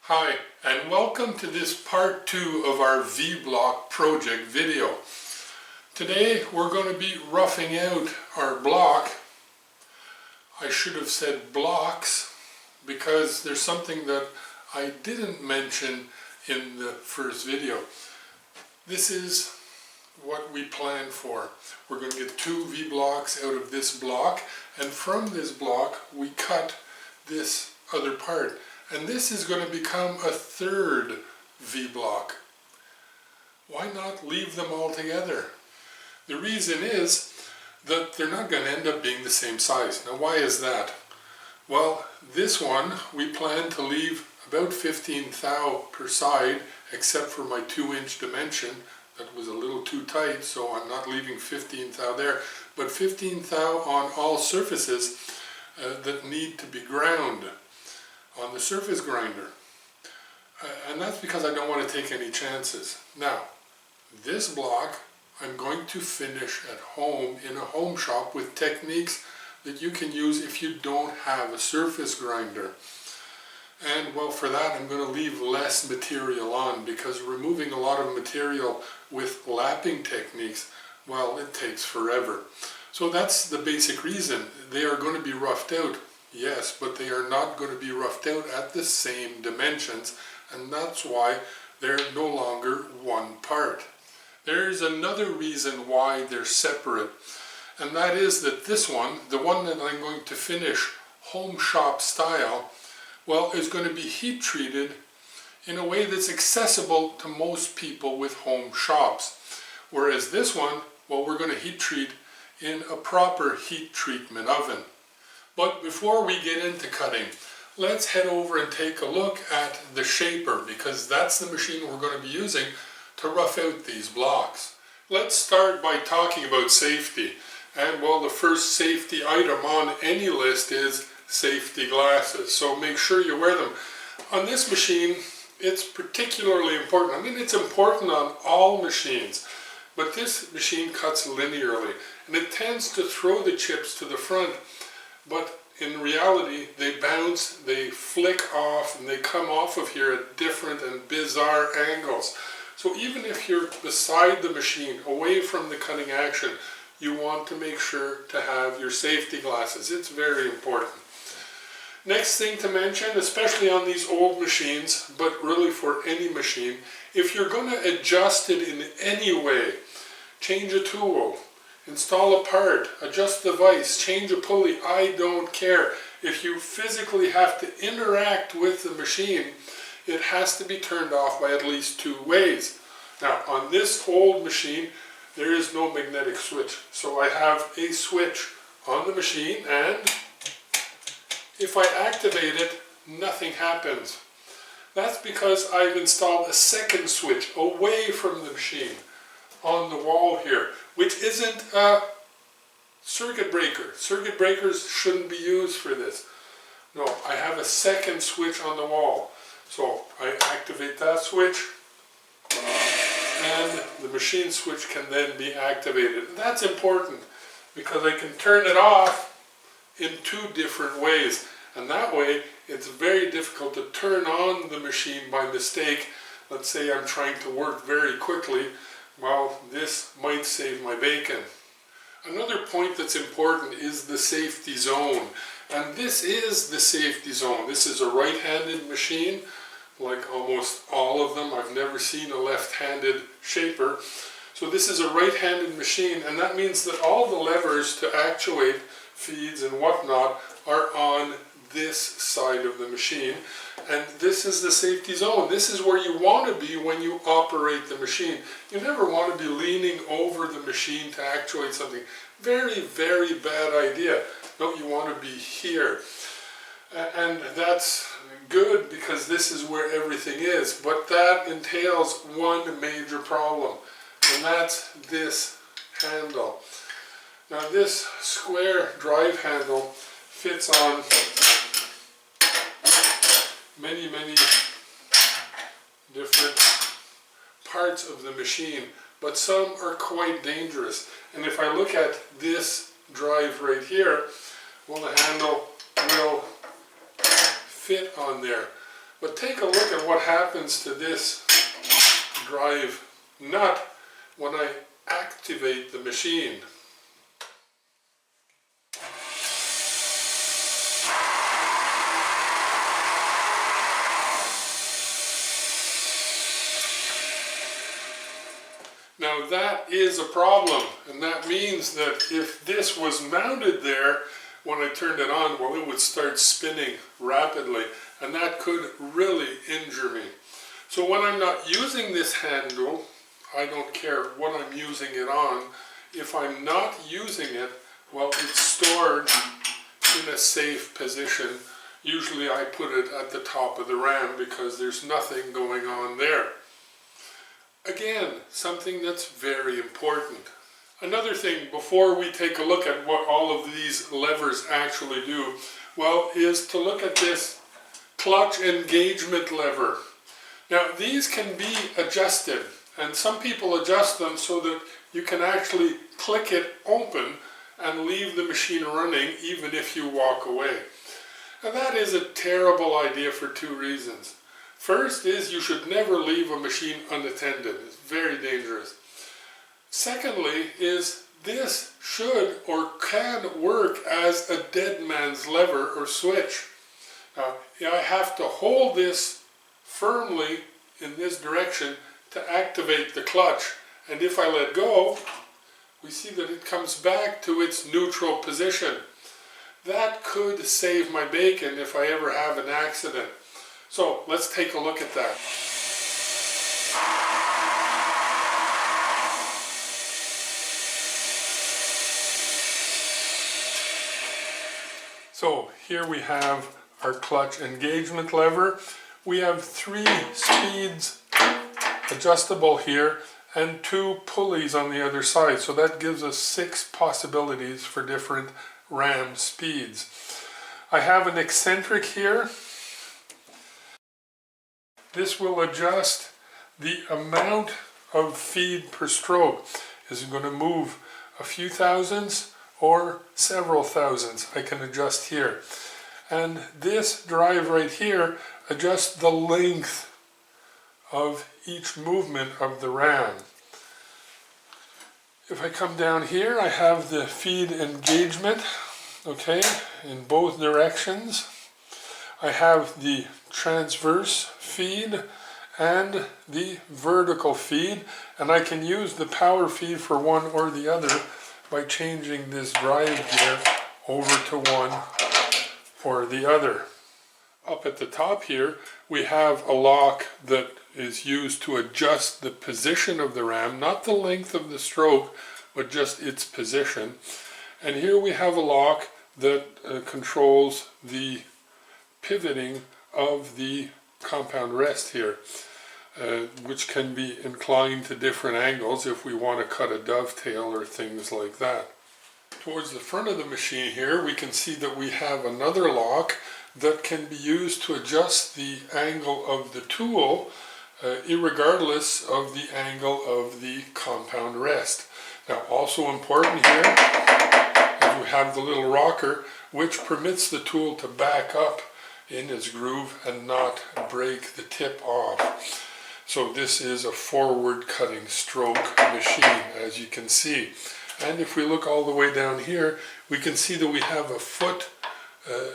Hi, and welcome to this part 2 of our V-block project video. Today we're going to be roughing out our block. I should have said blocks because there's something that I didn't mention in the first video. This is what we planned for. We're going to get 2 V-blocks out of this block, and from this block we cut this other part. And this is going to become a third V-block. Why not leave them all together? The reason is that they're not going to end up being the same size. Now why is that? Well, this one we plan to leave about 15 thou per side, except for my 2-inch dimension. That was a little too tight, so I'm not leaving 15 thou there, but 15 thou on all surfaces that need to be ground on the surface grinder. And that's because I don't want to take any chances. Now, this block I'm going to finish at home in a home shop with techniques that you can use if you don't have a surface grinder. And well, for that I'm going to leave less material on, because removing a lot of material with lapping techniques, well, it takes forever. So that's the basic reason. They are going to be roughed out. Yes, but they are not going to be roughed out at the same dimensions, and that's why they're no longer one part. There's another reason why they're separate, and that is that this one, the one that I'm going to finish home shop style, well, is going to be heat treated in a way that's accessible to most people with home shops. Whereas this one, well, we're going to heat treat in a proper heat treatment oven. But before we get into cutting, let's head over and take a look at the shaper, because that's the machine we're going to be using to rough out these blocks. Let's start by talking about safety. And well, the first safety item on any list is safety glasses. So make sure you wear them. On this machine, it's particularly important. I mean, it's important on all machines, but this machine cuts linearly, and it tends to throw the chips to the front. But in reality, they bounce, they flick off, and they come off of here at different and bizarre angles. So even if you're beside the machine, away from the cutting action, you want to make sure to have your safety glasses. It's very important. Next thing to mention, especially on these old machines, but really for any machine, if you're going to adjust it in any way, change a tool, install a part, adjust the vise, change a pulley, I don't care. If you physically have to interact with the machine, it has to be turned off by at least 2 ways. Now, on this old machine, there is no magnetic switch. So I have a switch on the machine, and if I activate it, nothing happens. That's because I've installed a second switch away from the machine on the wall here, which isn't a circuit breaker. Circuit breakers shouldn't be used for this. No, I have a second switch on the wall. So I activate that switch, and the machine switch can then be activated. That's important because I can turn it off in 2 different ways. And that way, it's very difficult to turn on the machine by mistake. Let's say I'm trying to work very quickly. Well, this might save my bacon. Another point that's important is the safety zone. And this is the safety zone. This is a right-handed machine, like almost all of them. I've never seen a left-handed shaper. So this is a right-handed machine, and that means that all the levers to actuate feeds and whatnot are on this side of the machine, and this is the safety zone. This is where you want to be when you operate the machine. You never want to be leaning over the machine to actuate something. Very, very bad idea. No, you want to be here. And that's good because this is where everything is, but that entails one major problem, and that's this handle. Now this square drive handle fits on many different parts of the machine, but some are quite dangerous. And if I look at this drive right here, well, the handle will fit on there. But take a look at what happens to this drive nut when I activate the machine. Now that is a problem, and that means that if this was mounted there, when I turned it on, well, it would start spinning rapidly, and that could really injure me. So when I'm not using this handle, I don't care what I'm using it on. If I'm not using it, well, it's stored in a safe position. Usually I put it at the top of the RAM because there's nothing going on there. Again, something that's very important. Another thing, before we take a look at what all of these levers actually do, well, is to look at this clutch engagement lever. Now, these can be adjusted, and some people adjust them so that you can actually click it open and leave the machine running even if you walk away. And that is a terrible idea for two reasons. First is you should never leave a machine unattended. It's very dangerous. Secondly is this should or can work as a dead man's lever or switch. Now, I have to hold this firmly in this direction to activate the clutch, and if I let go, we see that it comes back to its neutral position. That could save my bacon if I ever have an accident. So let's take a look at that. So here we have our clutch engagement lever. We have 3 speeds adjustable here and 2 pulleys on the other side. So that gives us 6 possibilities for different ram speeds. I have an eccentric here. This will adjust the amount of feed per stroke. Is it going to move a few thousandths or several thousandths? I can adjust here. And this drive right here adjusts the length of each movement of the ram. If I come down here, I have the feed engagement, okay, in both directions. I have the transverse feed and the vertical feed, and I can use the power feed for one or the other by changing this drive gear over to one or the other. Up at the top here, we have a lock that is used to adjust the position of the ram, not the length of the stroke, but just its position. And here we have a lock that controls the pivoting of the compound rest here, which can be inclined to different angles if we want to cut a dovetail or things like that. Towards the front of the machine here, we can see that we have another lock that can be used to adjust the angle of the tool irregardless of the angle of the compound rest. Now, also important here is we have the little rocker which permits the tool to back up in its groove and not break the tip off. So this is a forward cutting stroke machine, as you can see. And if we look all the way down here, we can see that we have a foot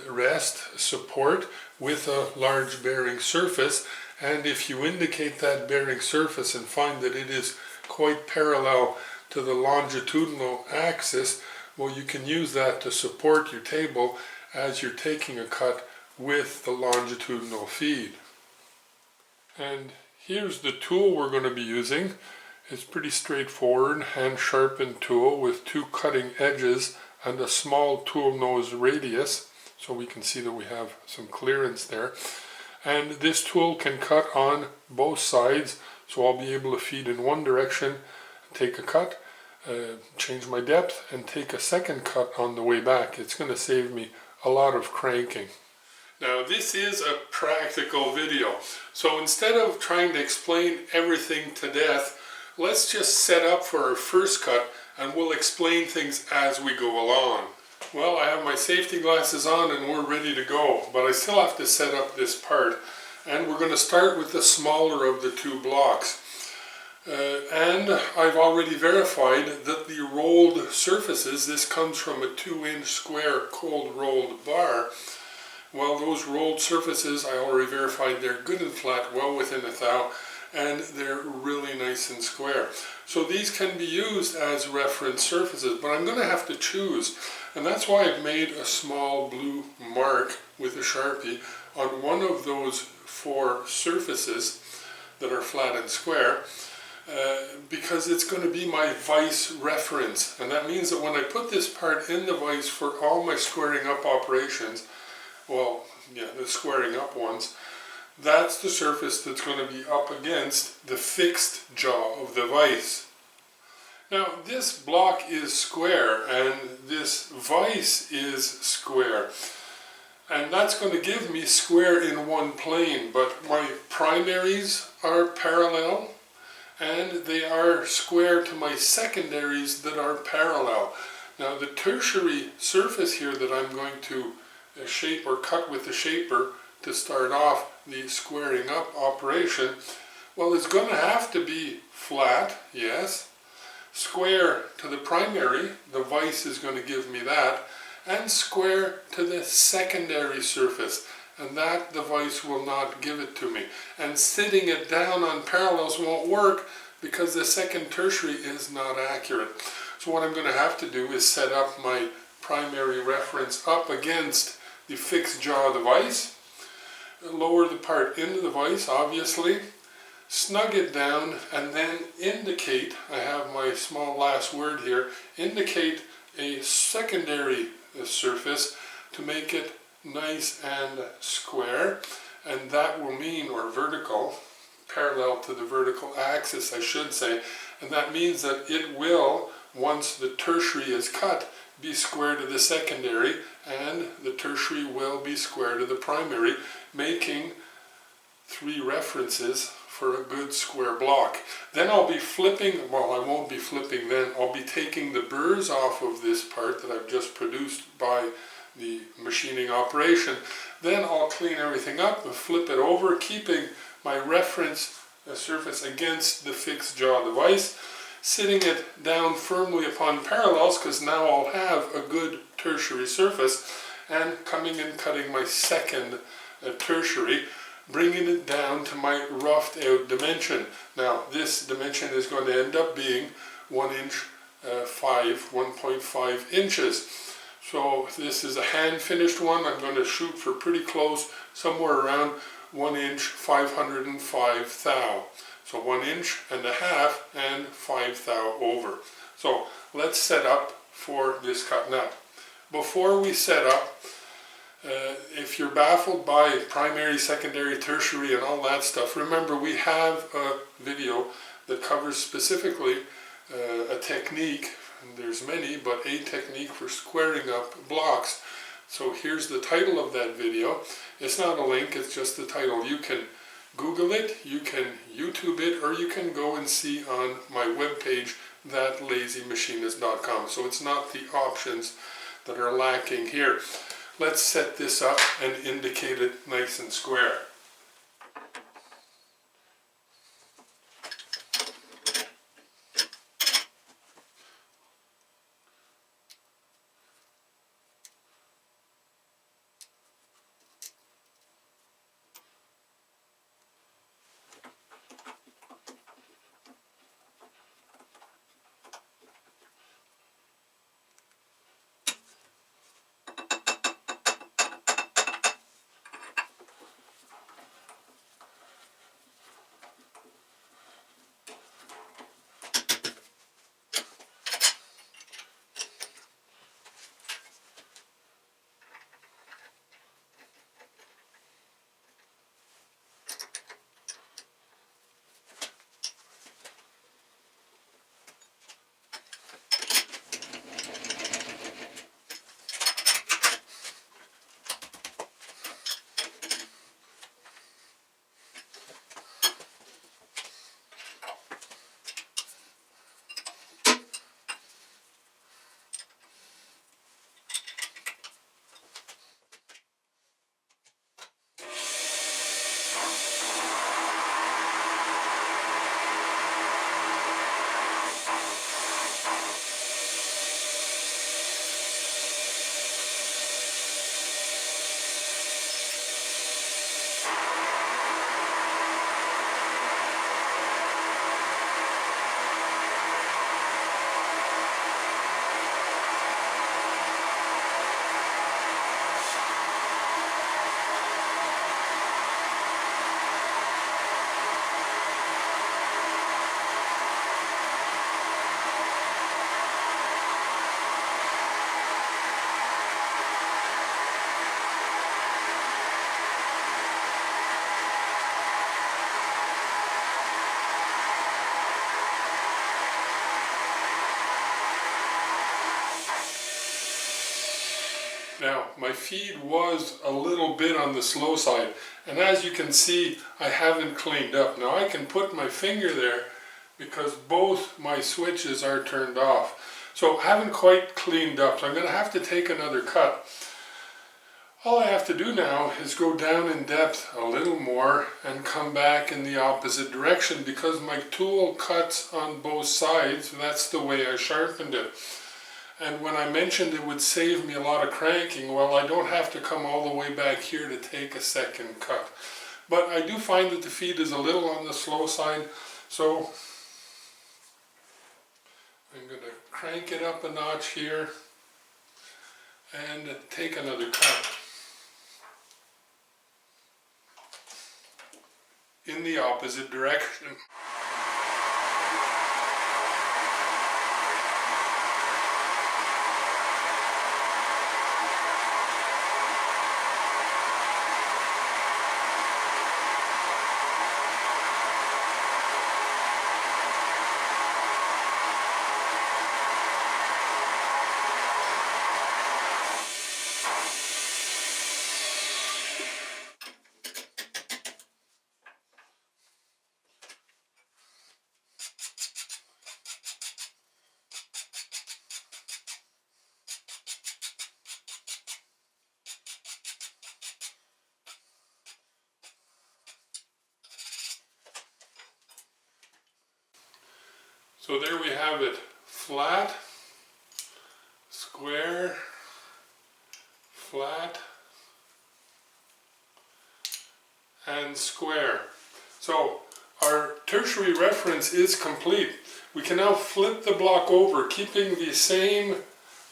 rest support with a large bearing surface. And if you indicate that bearing surface and find that it is quite parallel to the longitudinal axis, well, you can use that to support your table as you're taking a cut with the longitudinal feed. And here's the tool we're going to be using. It's pretty straightforward, hand sharpened tool with 2 cutting edges and a small tool nose radius, so we can see that we have some clearance there. And this tool can cut on both sides, so I'll be able to feed in one direction, take a cut, change my depth, and take a second cut on the way back. It's going to save me a lot of cranking. Now, this is a practical video, so instead of trying to explain everything to death, let's just set up for our first cut and we'll explain things as we go along. Well, I have my safety glasses on and we're ready to go, but I still have to set up this part. And we're going to start with the smaller of the two blocks. And I've already verified that the rolled surfaces, this comes from a 2-inch square cold rolled bar. Well, those rolled surfaces, I already verified they're good and flat, well within a thou, and they're really nice and square. So these can be used as reference surfaces, but I'm going to have to choose. And that's why I've made a small blue mark with a Sharpie on one of those 4 surfaces that are flat and square. Because it's going to be my vise reference, and that means that when I put this part in the vise for all my squaring up operations, well, yeah, the squaring up ones, that's the surface that's going to be up against the fixed jaw of the vise. Now this block is square and this vise is square, and that's going to give me square in one plane, but my primaries are parallel and they are square to my secondaries that are parallel. Now the tertiary surface here that I'm going to shape or cut with the shaper to start off the squaring up operation, well, it's going to have to be flat, yes, square to the primary, the vise is going to give me that, and square to the secondary surface, and that the vise will not give it to me. And sitting it down on parallels won't work because the second tertiary is not accurate. So what I'm going to have to do is set up my primary reference up against the fixed jaw of the vise, lower the part into the vise, obviously, snug it down, and then indicate, I have my small last word here, indicate a secondary surface to make it nice and square, and that will mean, or vertical, parallel to the vertical axis I should say, and that means that it will, once the tertiary is cut, be square to the secondary, and the tertiary will be square to the primary, making 3 references for a good square block. Then I'll be flipping, well, I won't be flipping then, I'll be taking the burrs off of this part that I've just produced by the machining operation. Then I'll clean everything up and flip it over, keeping my reference surface against the fixed jaw of the vise, sitting it down firmly upon parallels, because now I'll have a good tertiary surface, and coming and cutting my second tertiary, bringing it down to my roughed out dimension. Now this dimension is going to end up being 1.5 inches. So this is a hand finished one. I'm going to shoot for pretty close, somewhere around 1 inch 505 thou. So 1.5 inches and 5 thou over. So let's set up for this cut. Now, before we set up, if you're baffled by primary, secondary, tertiary, and all that stuff, remember we have a video that covers specifically a technique, and there's many, but a technique for squaring up blocks. So here's the title of that video. It's not a link, it's just the title. You can Google it, you can YouTube it, or you can go and see on my webpage, THATLAZYMACHINIST.com. So it's not the options that are lacking here. Let's set this up and indicate it nice and square. Now, my feed was a little bit on the slow side, and as you can see, I haven't cleaned up. Now I can put my finger there because both my switches are turned off. So I haven't quite cleaned up, so I'm going to have to take another cut. All I have to do now is go down in depth a little more and come back in the opposite direction because my tool cuts on both sides. That's the way I sharpened it. And when I mentioned it would save me a lot of cranking, well, I don't have to come all the way back here to take a second cut. But I do find that the feed is a little on the slow side, so I'm going to crank it up a notch here and take another cut in the opposite direction. So there we have it, flat, square, flat, and square. So our tertiary reference is complete. We can now flip the block over, keeping the same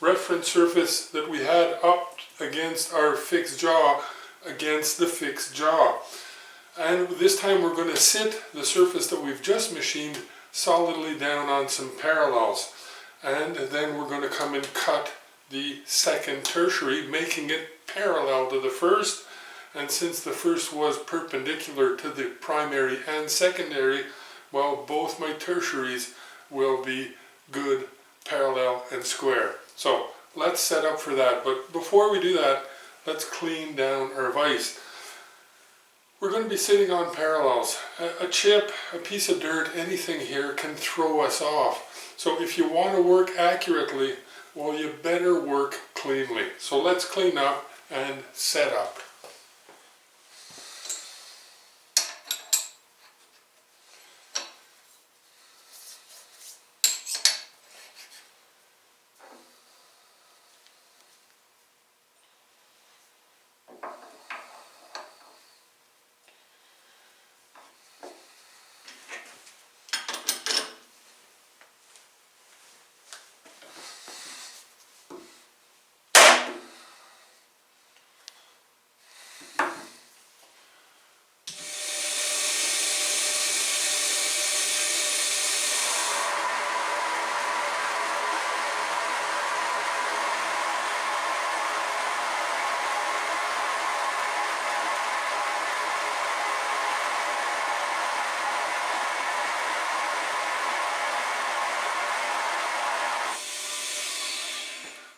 reference surface that we had up against our fixed jaw against the fixed jaw. And this time we're going to sit the surface that we've just machined solidly down on some parallels, and then we're going to come and cut the second tertiary, making it parallel to the first. And since the first was perpendicular to the primary and secondary, well, both my tertiaries will be good, parallel, and square. So let's set up for that. But before we do that, let's clean down our vise. We're going to be sitting on parallels. A chip, a piece of dirt, anything here can throw us off. So if you want to work accurately, well, you better work cleanly. So let's clean up and set up.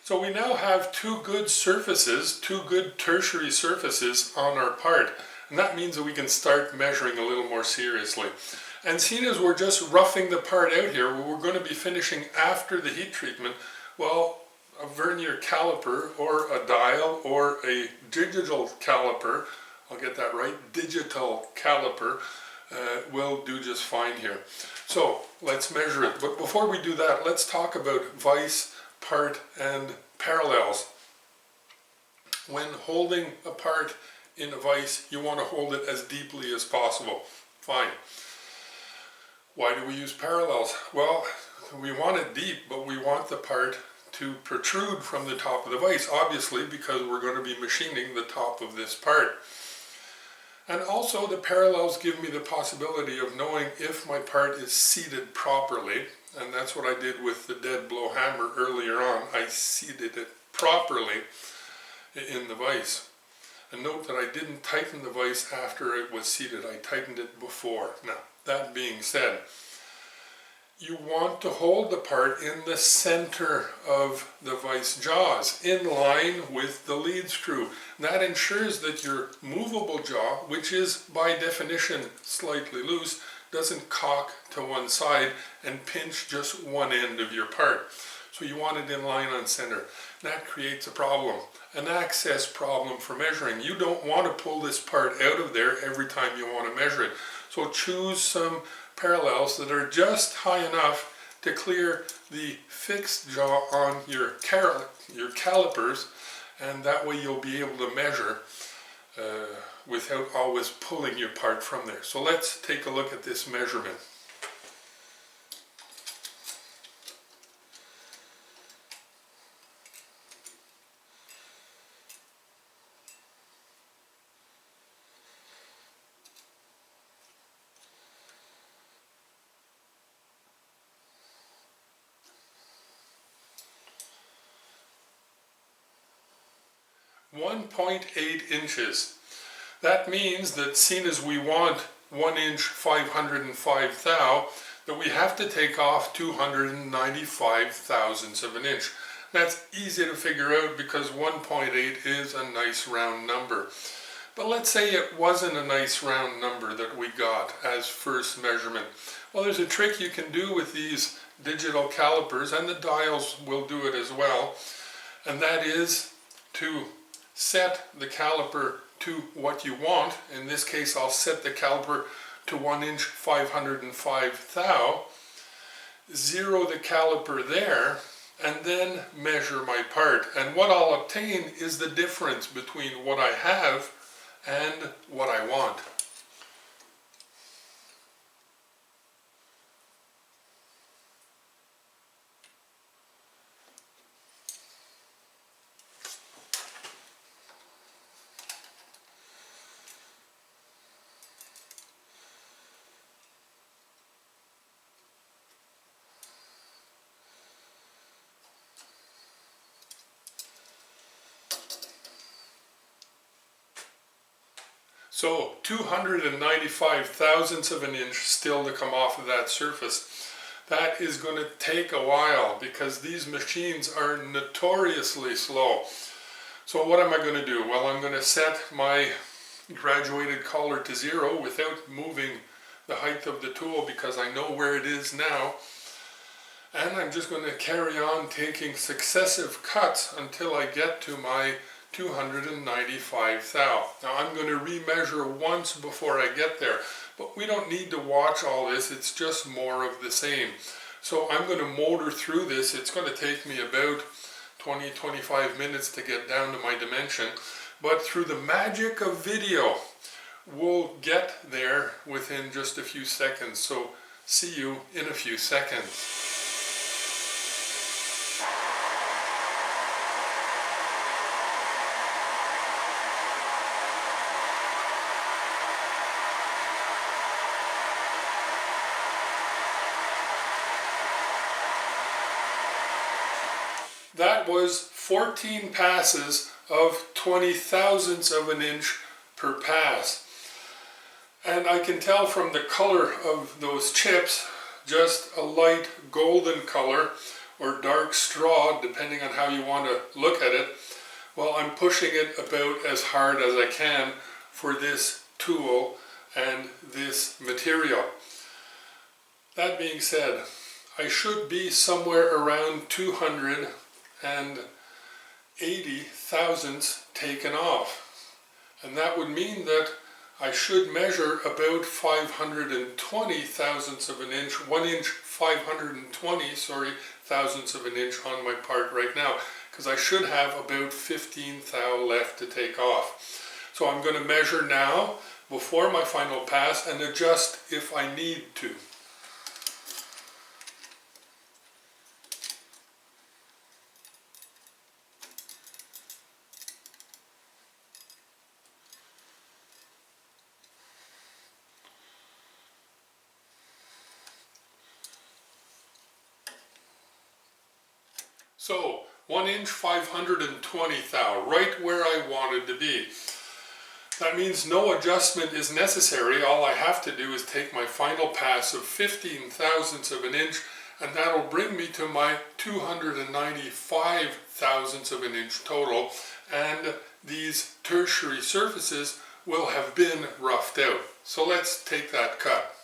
So we now have two good surfaces, two good tertiary surfaces on our part. And that means that we can start measuring a little more seriously. And seeing as we're just roughing the part out here, we're going to be finishing after the heat treatment, well, a vernier caliper or a dial or a digital caliper, I'll get that right, digital caliper, will do just fine here. So let's measure it. But before we do that, let's talk about vise, part, and parallels. When holding a part in a vise, you want to hold it as deeply as possible. Fine. Why do we use parallels? Well, we want it deep, but we want the part to protrude from the top of the vise, obviously, because we're going to be machining the top of this part. And also the parallels give me the possibility of knowing if my part is seated properly, and that's what I did with the dead blow hammer earlier on. I seated it properly in the vise. And note that I didn't tighten the vise after it was seated, I tightened it before. Now, that being said, you want to hold the part in the center of the vice jaws, in line with the lead screw. That ensures that your movable jaw, which is by definition slightly loose, doesn't cock to one side and pinch just one end of your part. So you want it in line on center. That creates a problem, an access problem for measuring. You don't want to pull this part out of there every time you want to measure it. So choose some parallels that are just high enough to clear the fixed jaw on your calipers, and that way you'll be able to measure without always pulling your part from there. So let's take a look at this measurement. .8 inches. That means that, seen as we want 1 inch 505 thou, that we have to take off 295 thousandths of an inch. That's easy to figure out because 1.8 is a nice round number. But let's say it wasn't a nice round number that we got as first measurement. Well, there's a trick you can do with these digital calipers, and the dials will do it as well, and that is to set the caliper to what you want. In this case, I'll set the caliper to 1 inch 505 thou, zero the caliper there, and then measure my part. And what I'll obtain is the difference between what I have and what I want. So 295 thousandths of an inch still to come off of that surface. That is going to take a while because these machines are notoriously slow. So what am I going to do? Well, I'm going to set my graduated collar to 0 without moving the height of the tool because I know where it is now. And I'm just going to carry on taking successive cuts until I get to my 295 thou. Now I'm going to remeasure once before I get there, but we don't need to watch all this, it's just more of the same. So I'm going to motor through this. It's going to take me about 20-25 minutes to get down to my dimension, but through the magic of video, we'll get there within just a few seconds. So see you in a few seconds. That was 14 passes of 20 thousandths of an inch per pass. And I can tell from the color of those chips, just a light golden color or dark straw, depending on how you want to look at it. Well, I'm pushing it about as hard as I can for this tool and this material. That being said, I should be somewhere around 280 thousandths taken off. And that would mean that I should measure about 520 thousandths of an inch, 1 inch 520, thousandths of an inch on my part right now, because I should have about 15 thou left to take off. So I'm going to measure now before my final pass and adjust if I need to. So 1 inch 520 thou, right where I wanted to be. That means no adjustment is necessary. All I have to do is take my final pass of 15 thousandths of an inch, and that'll bring me to my 295 thousandths of an inch total, and these tertiary surfaces will have been roughed out. So let's take that cut.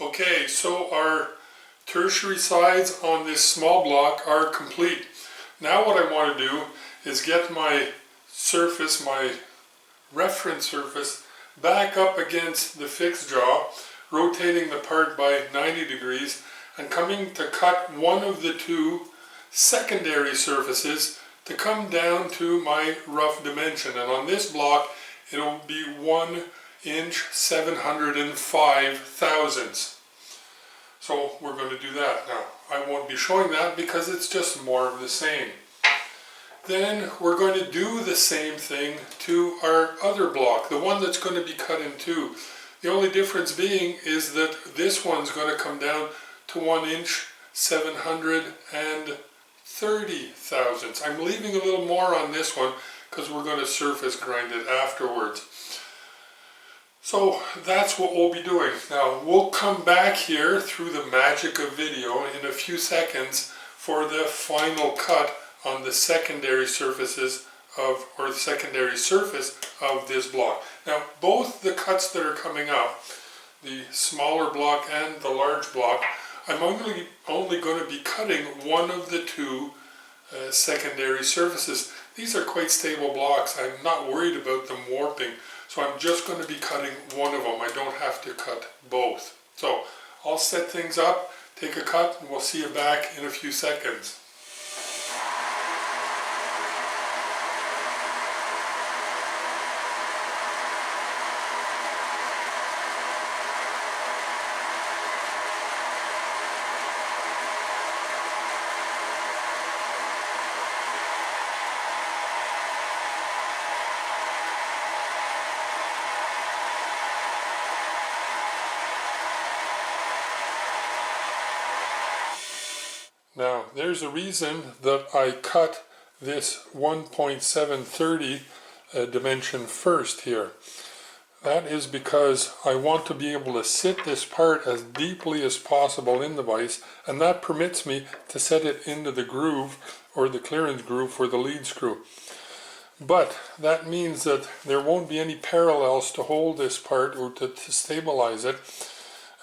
Okay, so our tertiary sides on this small block are complete. Now what I want to do is get my surface, my reference surface, back up against the fixed jaw, rotating the part by 90 degrees, and coming to cut one of the two secondary surfaces to come down to my rough dimension. And on this block, it'll be 1 inch 705 thousandths. So we're going to do that now. I won't be showing that because it's just more of the same. Then we're going to do the same thing to our other block, the one that's going to be cut in two. The only difference being is that this one's going to come down to 1 inch 730 thousandths. I'm leaving a little more on this one because we're going to surface grind it afterwards. So that's what we'll be doing. Now we'll come back here through the magic of video in a few seconds for the final cut on the secondary surfaces of, or the secondary surface of this block. Now both the cuts that are coming up, the smaller block and the large block, I'm only going to be cutting one of the two secondary surfaces. These are quite stable blocks. I'm not worried about them warping. So I'm just going to be cutting one of them. I don't have to cut both. So I'll set things up, take a cut, and we'll see you back in a few seconds. Now, there's a reason that I cut this 1.730 dimension first here. That is because I want to be able to sit this part as deeply as possible in the vise, and that permits me to set it into the groove, or the clearance groove for the lead screw. But that means that there won't be any parallels to hold this part or to stabilize it,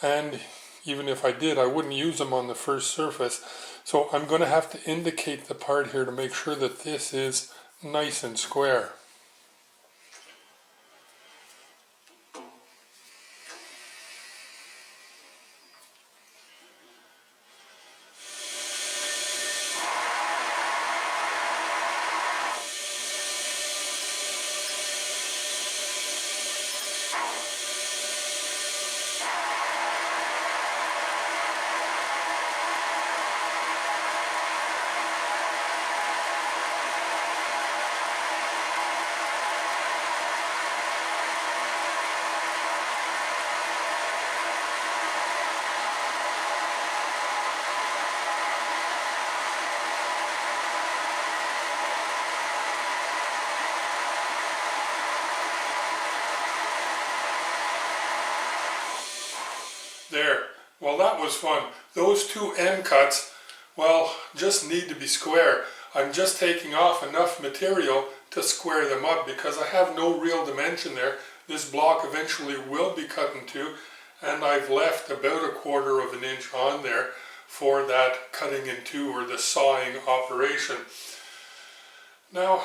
and even if I did, I wouldn't use them on the first surface. So I'm going to have to indicate the part here to make sure that this is nice and square. There. Well, that was fun. Those two end cuts, well, just need to be square. I'm just taking off enough material to square them up because I have no real dimension there. This block eventually will be cut in two, and I've left about 1/4 of an inch on there for that cutting in two, or the sawing operation. Now,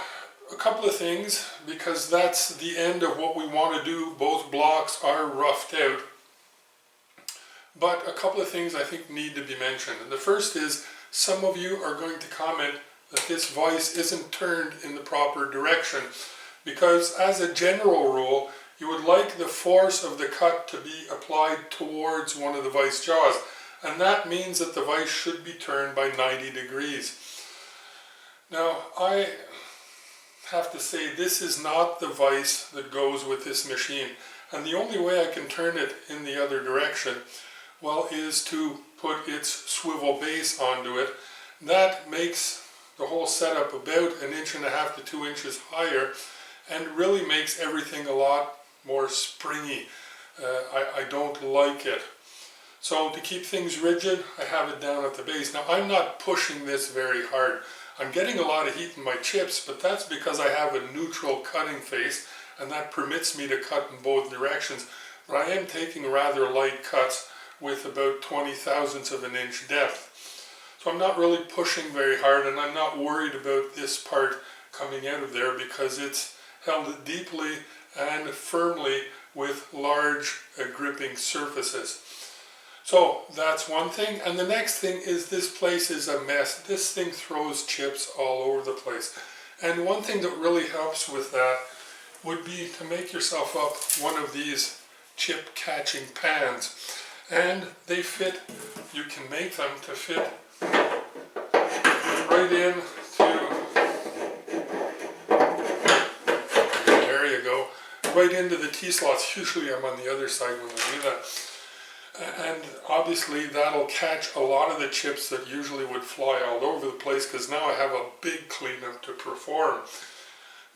a couple of things, because that's the end of what we want to do. Both blocks are roughed out. But a couple of things I think need to be mentioned. And the first is, some of you are going to comment that this vise isn't turned in the proper direction, because as a general rule you would like the force of the cut to be applied towards one of the vise jaws, and that means that the vise should be turned by 90 degrees. Now I have to say this is not the vise that goes with this machine, and the only way I can turn it in the other direction, well, is to put its swivel base onto it. That makes the whole setup about 1.5 to 2 inches higher and really makes everything a lot more springy. I don't like it. So to keep things rigid, I have it down at the base. Now I'm not pushing this very hard. I'm getting a lot of heat in my chips, but that's because I have a neutral cutting face, and that permits me to cut in both directions. But I am taking rather light cuts with about 20/1000 of an inch depth. So I'm not really pushing very hard, and I'm not worried about this part coming out of there because it's held deeply and firmly with large gripping surfaces. So that's one thing, and the next thing is this place is a mess. This thing throws chips all over the place, and one thing that really helps with that would be to make yourself up one of these chip catching pans, and they fit, you can make them to fit right in to, there you go, right into the T-slots. Usually I'm on the other side when I do that. And obviously that'll catch a lot of the chips that usually would fly all over the place, because now I have a big cleanup to perform.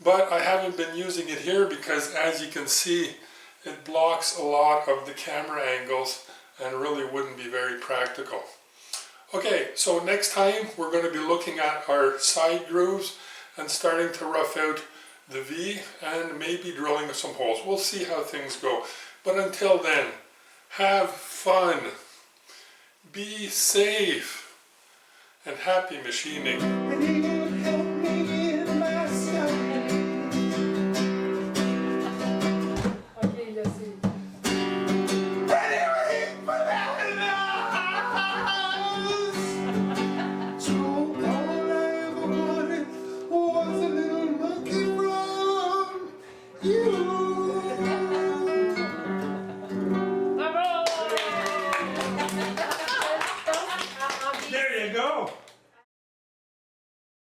But I haven't been using it here because, as you can see, it blocks a lot of the camera angles and really wouldn't be very practical. Okay, so next time we're going to be looking at our side grooves and starting to rough out the V and maybe drilling some holes. We'll see how things go. But until then, have fun, be safe, and happy machining.